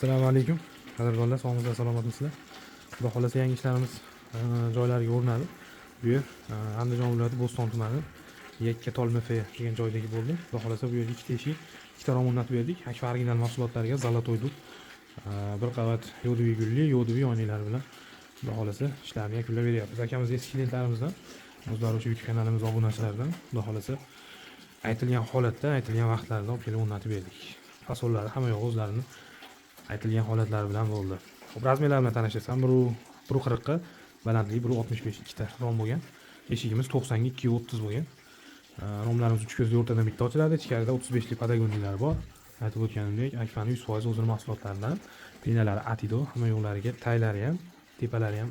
Assalomu alaykum. Qadrdonlar, sog'lig'ingizda salomatmisizlar? Xudo xolasa yangi ishlarimiz joylariga o'rnadi. Bu yer Andijon viloyati Bo'ston tumani Yakkatolma degan joydagi bo'ldi. Xudo xolasa bu yerga ikkita eshik, ikkita rom o'rnatib berdik. Akfa original mahsulotlarga Zolotoy dub bir qavat yo'diviy gulli, yo'diviy oynalar bilan xudo xolasa ishlarni yakunlab beryapmiz. Akamiz eski klientlarimizdan, o'zlari o'sha YouTube kanalimiz obunachilaridan xudo xolasa aytilgan holatda, aytilgan vaqtlarda olib kelib o'rnatib berdik. Fasollari hamma yo'q o'zlarini aytilgan holatlar bilan bo'ldi. Xo'p, razmerlar bilan tanishirsam, 1.40 ga balandligi 1.65 ikkita rom bo'lgan. Eshigimiz 90 ga 2.30 bo'lgan. Romlarimiz 3 ko'zli o'rtadan bitta ochiladi. Ichkarida 35 lik padagonliklar bor. Aytib o'tganimdek, Akfa'ning 100% o'zining mahsulotlaridan. Pinalari Atido, hamma yo'llariga taylari ham, tepalari ham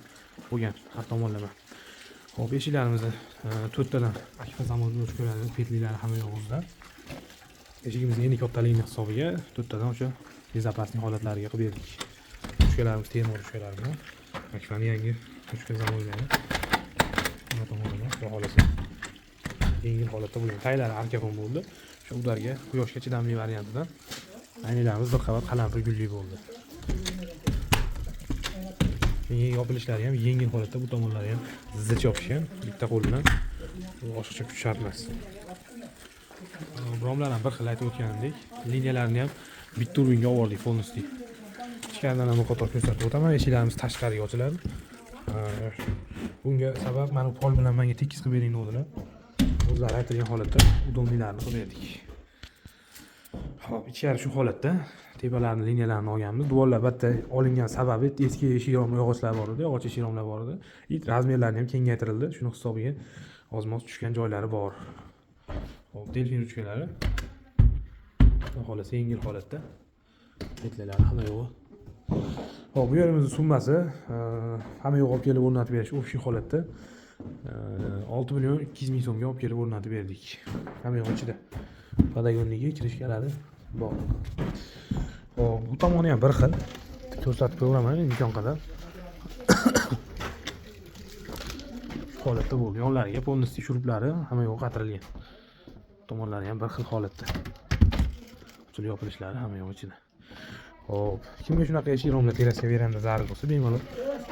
bo'lgan har tomonlama. Xo'p, eshiklarimizni 4 tadan Akfa zamonaviy o'chko'radi, petlilari hamma yo'q o'zida. Eshigimizni endi kattaligini hisobiga 4 tadan o'sha bezopaslik holatlariga qilib berdik. Uchkalarimiz temir uchkalar bilan Akfa'ning yangi uchka zamonaviy. Mana tomonlama xudo xolasa yengil holatda bo'lgan. Taylari arkafon bo'ldi. O'sha ularga quyoshga chidamli variantidan aynalarimiz bir qavat qalampir gulli bo'ldi. Yopilishlari ham yengil holatda, bu tomonlari ham zich yopishgan. Bitta qo'l bilan oshiqcha kuch shart emas. Romlar ham bir xil aytib o'tganimdek, liniyalarni ham bitta o'ringa oldik polnosti. Ichkaridan ham qator ko'rsatib o'taman. Eshiklarimiz tashqariga ochiladi. Bunga sabab mana bu pol bilan menga tekis qilib bering dedilar. O'zlari aytilgan holatda udobnilarni qilib berdik. Xo'p, ichkari shu holatda tepalarni liniyalarini olganmiz. Duvorlar bitta olingan sababi eski eshik rom yog'ochlar bor edi, yog'och eshik romlar bor edi. Razmerlari ham kengaytirildi. Shuni hisobiga ozmoz tushgan joylari bor. Xo'p, delfin uchkalari xohlasa yengil holatda betlari hamma yo'g'i. Xo'p, bu yerimizni summasi hamma yo'q olib kelib o'rnatib berish o'sha holatda 6 million 200 ming so'mga olib kelib o'rnatib berdik. Hamma yo'q ichida padagonligi, kirishkalari bor. Xo'p, bu tomoni ham bir xil ko'rsatib beraman imkon qadar. Shu holatda bo'ldi. Yonlariga polnosti shurublari hamma yo'q qatirilgan. Tomonlari ham bir xil holatda. Ochilib yopilishlari hamma yo'q ichida. Xo'p, kimga shunaqa eshik romlar terasga veranda zarur bo'lsa, bemalol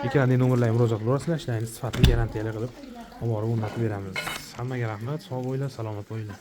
ekrandagi nomerlarga murojaat qilaverasizlar, ishlarni sifatli garantiyali qilib olib o'rnatib beramiz. Hammaga rahmat, sog' bo'linglar, salomat bo'linglar.